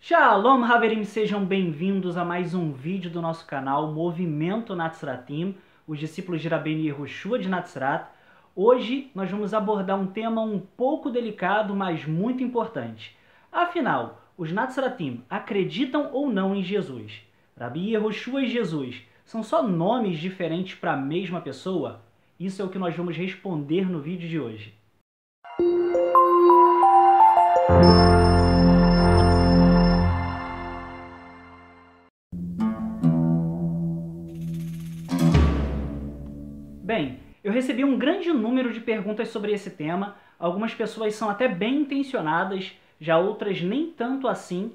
Shalom, Haverim, sejam bem-vindos a mais um vídeo do nosso canal Movimento Natsratim, os discípulos de Rabbeinu Yehoshua de Natzrat. Hoje nós vamos abordar um tema um pouco delicado, mas muito importante. Afinal, os Natsratim acreditam ou não em Jesus? Rabbi Yehoshua e Jesus são só nomes diferentes para a mesma pessoa? Isso é o que nós vamos responder no vídeo de hoje. Bem, eu recebi um grande número de perguntas sobre esse tema. Algumas pessoas são até bem intencionadas, já outras nem tanto assim,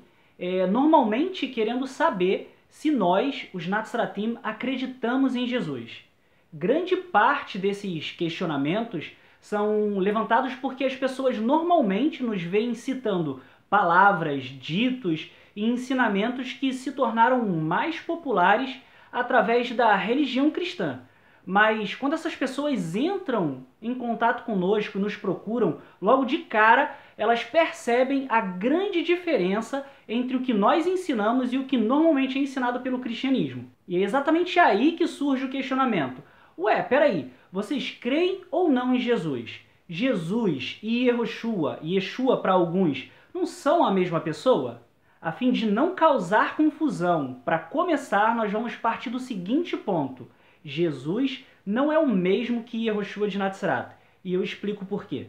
normalmente querendo saber se nós, os Natsratim, acreditamos em Jesus. Grande parte desses questionamentos são levantados porque as pessoas normalmente nos veem citando palavras, ditos e ensinamentos que se tornaram mais populares através da religião cristã. Mas quando essas pessoas entram em contato conosco, nos procuram, logo de cara elas percebem a grande diferença entre o que nós ensinamos e o que normalmente é ensinado pelo cristianismo. E é exatamente aí que surge o questionamento. Ué, peraí, vocês creem ou não em Jesus? Jesus e Yehoshua, e Yeshua para alguns, não são a mesma pessoa? A fim de não causar confusão, para começar, nós vamos partir do seguinte ponto. Jesus não é o mesmo que Yehoshua de Natzrat, e eu explico por quê.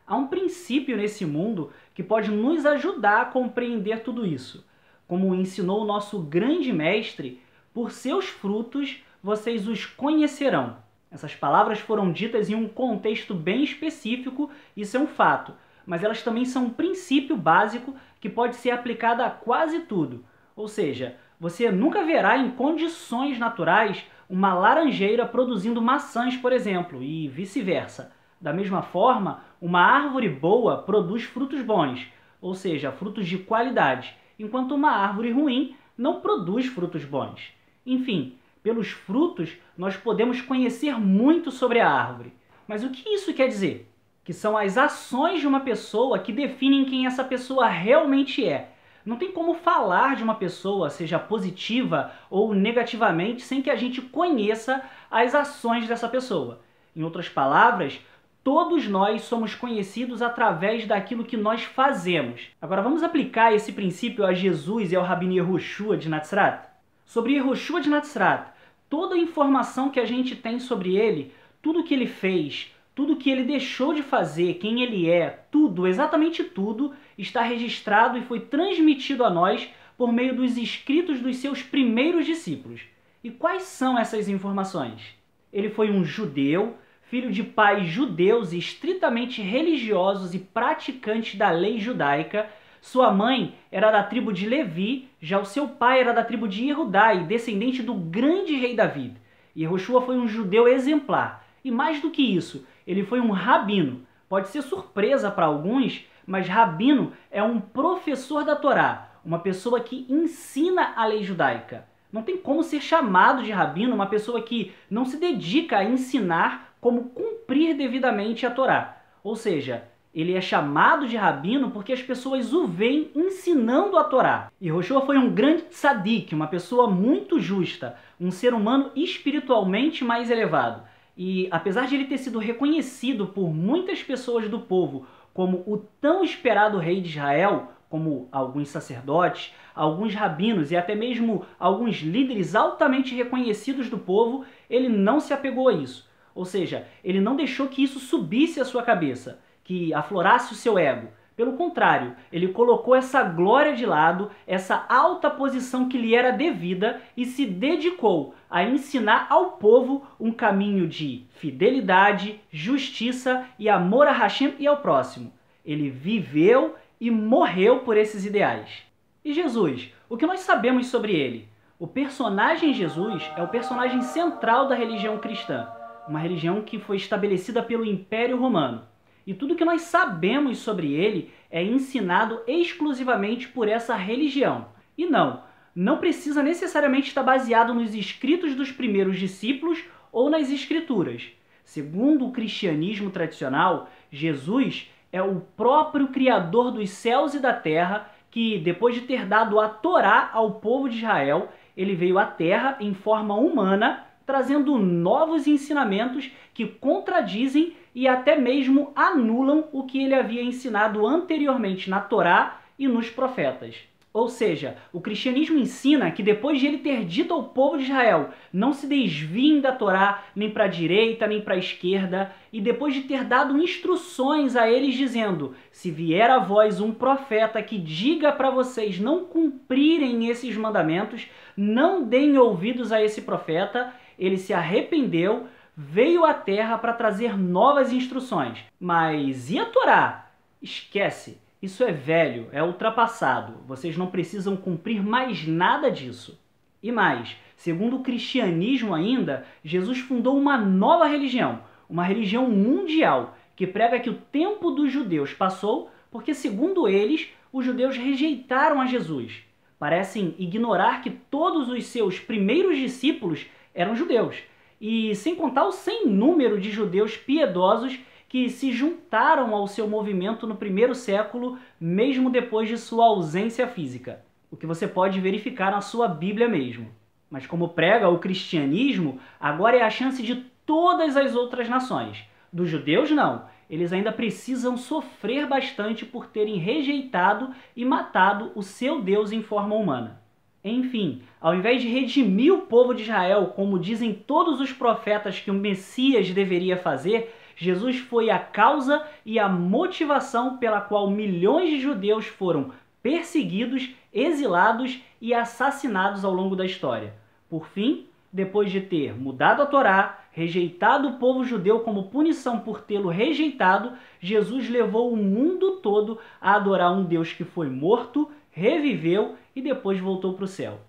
Há um princípio nesse mundo que pode nos ajudar a compreender tudo isso. Como ensinou o nosso grande mestre, por seus frutos vocês os conhecerão. Essas palavras foram ditas em um contexto bem específico, isso é um fato, mas elas também são um princípio básico que pode ser aplicado a quase tudo. Ou seja, você nunca verá em condições naturais uma laranjeira produzindo maçãs, por exemplo, e vice-versa. Da mesma forma, uma árvore boa produz frutos bons, ou seja, frutos de qualidade, enquanto uma árvore ruim não produz frutos bons. Enfim, pelos frutos nós podemos conhecer muito sobre a árvore. Mas o que isso quer dizer? Que são as ações de uma pessoa que definem quem essa pessoa realmente é. Não tem como falar de uma pessoa, seja positiva ou negativamente, sem que a gente conheça as ações dessa pessoa. Em outras palavras, todos nós somos conhecidos através daquilo que nós fazemos. Agora vamos aplicar esse princípio a Jesus e ao Rabbeinu Yehoshua de Natzrat? Sobre Yehoshua de Natzrat, toda a informação que a gente tem sobre ele, tudo que ele fez, tudo que ele deixou de fazer, quem ele é, tudo, exatamente tudo, está registrado e foi transmitido a nós por meio dos escritos dos seus primeiros discípulos. E quais são essas informações? Ele foi um judeu, filho de pais judeus estritamente religiosos e praticantes da lei judaica. Sua mãe era da tribo de Levi, já o seu pai era da tribo de Yehudá e descendente do grande rei David. Yehoshua foi um judeu exemplar. E mais do que isso, ele foi um rabino. Pode ser surpresa para alguns, mas rabino é um professor da Torá, uma pessoa que ensina a lei judaica. Não tem como ser chamado de rabino uma pessoa que não se dedica a ensinar como cumprir devidamente a Torá. Ou seja, ele é chamado de rabino porque as pessoas o veem ensinando a Torá. Yehoshua foi um grande tzadik, uma pessoa muito justa, um ser humano espiritualmente mais elevado. E apesar de ele ter sido reconhecido por muitas pessoas do povo como o tão esperado rei de Israel, como alguns sacerdotes, alguns rabinos e até mesmo alguns líderes altamente reconhecidos do povo, ele não se apegou a isso. Ou seja, ele não deixou que isso subisse à sua cabeça, que aflorasse o seu ego. Pelo contrário, ele colocou essa glória de lado, essa alta posição que lhe era devida e se dedicou a ensinar ao povo um caminho de fidelidade, justiça e amor a Hashem e ao próximo. Ele viveu e morreu por esses ideais. E Jesus? O que nós sabemos sobre ele? O personagem Jesus é o personagem central da religião cristã, uma religião que foi estabelecida pelo Império Romano. E tudo que nós sabemos sobre ele é ensinado exclusivamente por essa religião. E não precisa necessariamente estar baseado nos escritos dos primeiros discípulos ou nas escrituras. Segundo o cristianismo tradicional, Jesus é o próprio Criador dos céus e da terra que depois de ter dado a Torá ao povo de Israel, ele veio à Terra em forma humana, trazendo novos ensinamentos que contradizem e até mesmo anulam o que ele havia ensinado anteriormente na Torá e nos profetas. Ou seja, o cristianismo ensina que depois de ele ter dito ao povo de Israel não se desviem da Torá nem para a direita nem para a esquerda, e depois de ter dado instruções a eles dizendo: se vier a vós um profeta que diga para vocês não cumprirem esses mandamentos, não deem ouvidos a esse profeta, ele se arrependeu, veio à Terra para trazer novas instruções. Mas e a Torá? Esquece. Isso é velho, é ultrapassado. Vocês não precisam cumprir mais nada disso. E mais, segundo o cristianismo ainda, Jesus fundou uma nova religião, uma religião mundial, que prega que o tempo dos judeus passou porque, segundo eles, os judeus rejeitaram a Jesus. Parecem ignorar que todos os seus primeiros discípulos eram judeus, e sem contar o sem número de judeus piedosos que se juntaram ao seu movimento no primeiro século, mesmo depois de sua ausência física, o que você pode verificar na sua Bíblia mesmo. Mas como prega o cristianismo, agora é a chance de todas as outras nações. Dos judeus, não. Eles ainda precisam sofrer bastante por terem rejeitado e matado o seu Deus em forma humana. Enfim, ao invés de redimir o povo de Israel, como dizem todos os profetas que o Messias deveria fazer, Jesus foi a causa e a motivação pela qual milhões de judeus foram perseguidos, exilados e assassinados ao longo da história. Por fim, depois de ter mudado a Torá, rejeitado o povo judeu como punição por tê-lo rejeitado, Jesus levou o mundo todo a adorar um Deus que foi morto, reviveu e depois voltou para o céu.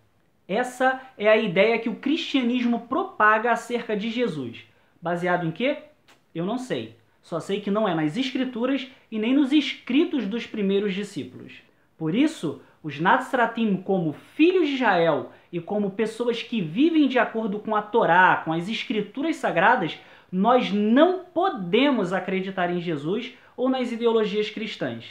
Essa é a ideia que o cristianismo propaga acerca de Jesus. Baseado em quê? Eu não sei. Só sei que não é nas Escrituras e nem nos escritos dos primeiros discípulos. Por isso, os Natsratim, como filhos de Israel e como pessoas que vivem de acordo com a Torá, com as Escrituras Sagradas, nós não podemos acreditar em Jesus ou nas ideologias cristãs.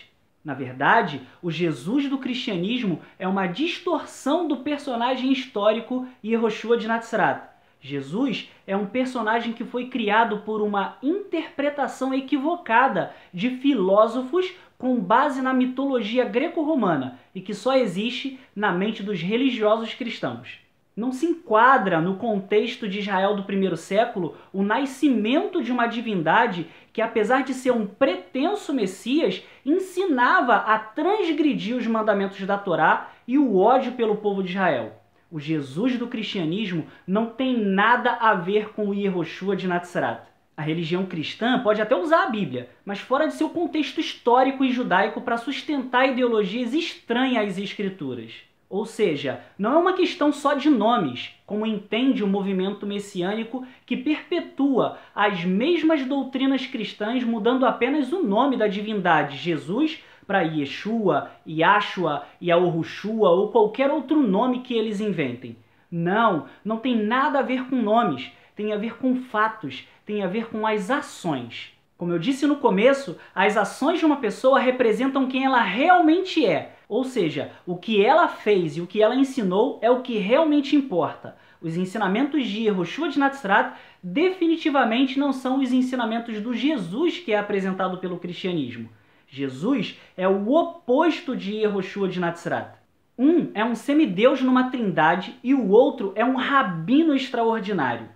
Na verdade, o Jesus do cristianismo é uma distorção do personagem histórico Yehoshua de Natzrat. Jesus é um personagem que foi criado por uma interpretação equivocada de filósofos com base na mitologia greco-romana e que só existe na mente dos religiosos cristãos. Não se enquadra no contexto de Israel do primeiro século o nascimento de uma divindade que, apesar de ser um pretenso Messias, ensinava a transgredir os mandamentos da Torá e o ódio pelo povo de Israel. O Jesus do cristianismo não tem nada a ver com o Yehoshua de Natzrat. A religião cristã pode até usar a Bíblia, mas fora de seu contexto histórico e judaico para sustentar ideologias estranhas às Escrituras. Ou seja, não é uma questão só de nomes, como entende o movimento messiânico que perpetua as mesmas doutrinas cristãs mudando apenas o nome da divindade Jesus para Yeshua, Yahshua, Yahushua ou qualquer outro nome que eles inventem. Não tem nada a ver com nomes, tem a ver com fatos, tem a ver com as ações. Como eu disse no começo, as ações de uma pessoa representam quem ela realmente é, ou seja, o que ela fez e o que ela ensinou é o que realmente importa. Os ensinamentos de Yehoshua de Natzrat definitivamente não são os ensinamentos do Jesus que é apresentado pelo cristianismo. Jesus é o oposto de Yehoshua de Natzrat. Um é um semideus numa trindade e o outro é um rabino extraordinário.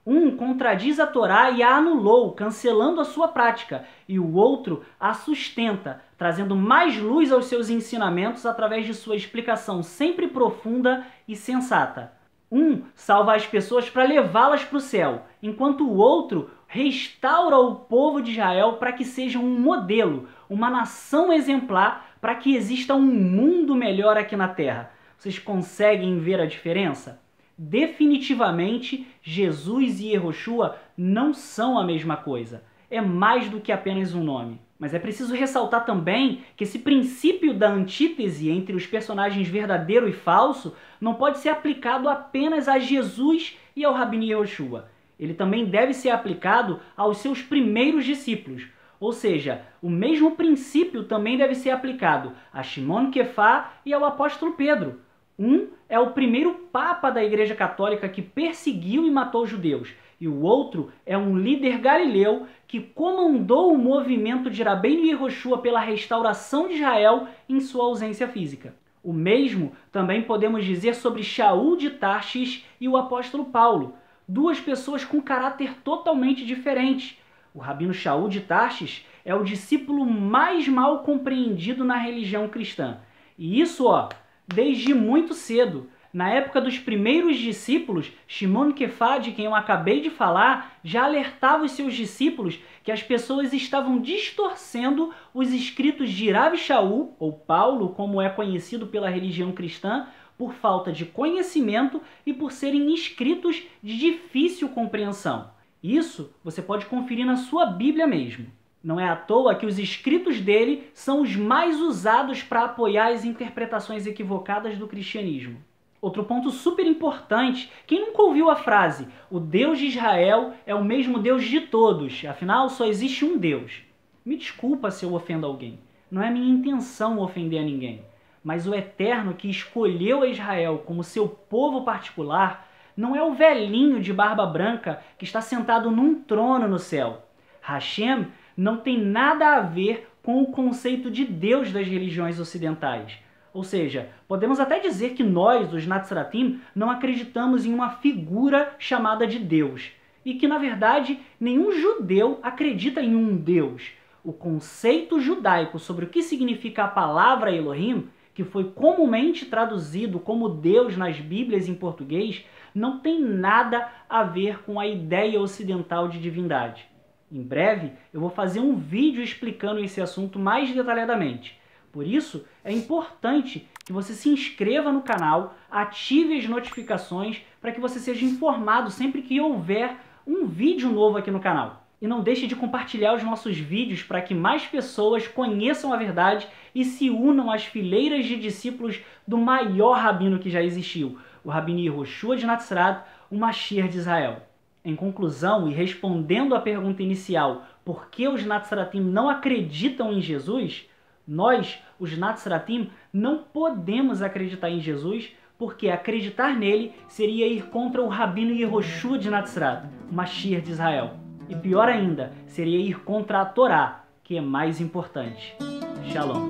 Um contradiz a Torá e a anulou, cancelando a sua prática, e o outro a sustenta, trazendo mais luz aos seus ensinamentos através de sua explicação sempre profunda e sensata. Um salva as pessoas para levá-las para o céu, enquanto o outro restaura o povo de Israel para que seja um modelo, uma nação exemplar, para que exista um mundo melhor aqui na Terra. Vocês conseguem ver a diferença? Definitivamente, Jesus e Yehoshua não são a mesma coisa. É mais do que apenas um nome. Mas é preciso ressaltar também que esse princípio da antítese entre os personagens verdadeiro e falso não pode ser aplicado apenas a Jesus e ao Rabino Yehoshua. Ele também deve ser aplicado aos seus primeiros discípulos. Ou seja, o mesmo princípio também deve ser aplicado a Shimon Kefá e ao apóstolo Pedro. Um é o primeiro papa da Igreja Católica que perseguiu e matou os judeus, e o outro é um líder galileu que comandou o movimento de Rabbeinu Yehoshua pela restauração de Israel em sua ausência física. O mesmo também podemos dizer sobre Shaul de Tarsis e o apóstolo Paulo, duas pessoas com caráter totalmente diferentes. O rabino Shaul de Tarsis é o discípulo mais mal compreendido na religião cristã. E isso, desde muito cedo. Na época dos primeiros discípulos, Shimon Kefá, de quem eu acabei de falar, já alertava os seus discípulos que as pessoas estavam distorcendo os escritos de Rav Shaul, ou Paulo, como é conhecido pela religião cristã, por falta de conhecimento e por serem escritos de difícil compreensão. Isso você pode conferir na sua Bíblia mesmo. Não é à toa que os escritos dele são os mais usados para apoiar as interpretações equivocadas do cristianismo. Outro ponto super importante, quem nunca ouviu a frase "O Deus de Israel é o mesmo Deus de todos, afinal só existe um Deus"? Me desculpa se eu ofendo alguém, não é minha intenção ofender a ninguém, mas o Eterno que escolheu a Israel como seu povo particular não é o velhinho de barba branca que está sentado num trono no céu. Hashem não tem nada a ver com o conceito de Deus das religiões ocidentais. Ou seja, podemos até dizer que nós, os Natsratim, não acreditamos em uma figura chamada de Deus. E que, na verdade, nenhum judeu acredita em um Deus. O conceito judaico sobre o que significa a palavra Elohim, que foi comumente traduzido como Deus nas Bíblias em português, não tem nada a ver com a ideia ocidental de divindade. Em breve, eu vou fazer um vídeo explicando esse assunto mais detalhadamente. Por isso, é importante que você se inscreva no canal, ative as notificações para que você seja informado sempre que houver um vídeo novo aqui no canal. E não deixe de compartilhar os nossos vídeos para que mais pessoas conheçam a verdade e se unam às fileiras de discípulos do maior rabino que já existiu, o Rabino Yehoshua de Natzrat, o Mashiach de Israel. Em conclusão, e respondendo à pergunta inicial, por que os Natsratim não acreditam em Jesus? Nós, os Natsratim, não podemos acreditar em Jesus porque acreditar nele seria ir contra o Rabino Yehoshua de Natzrat, o Mashiach de Israel. E pior ainda, seria ir contra a Torá, que é mais importante. Shalom.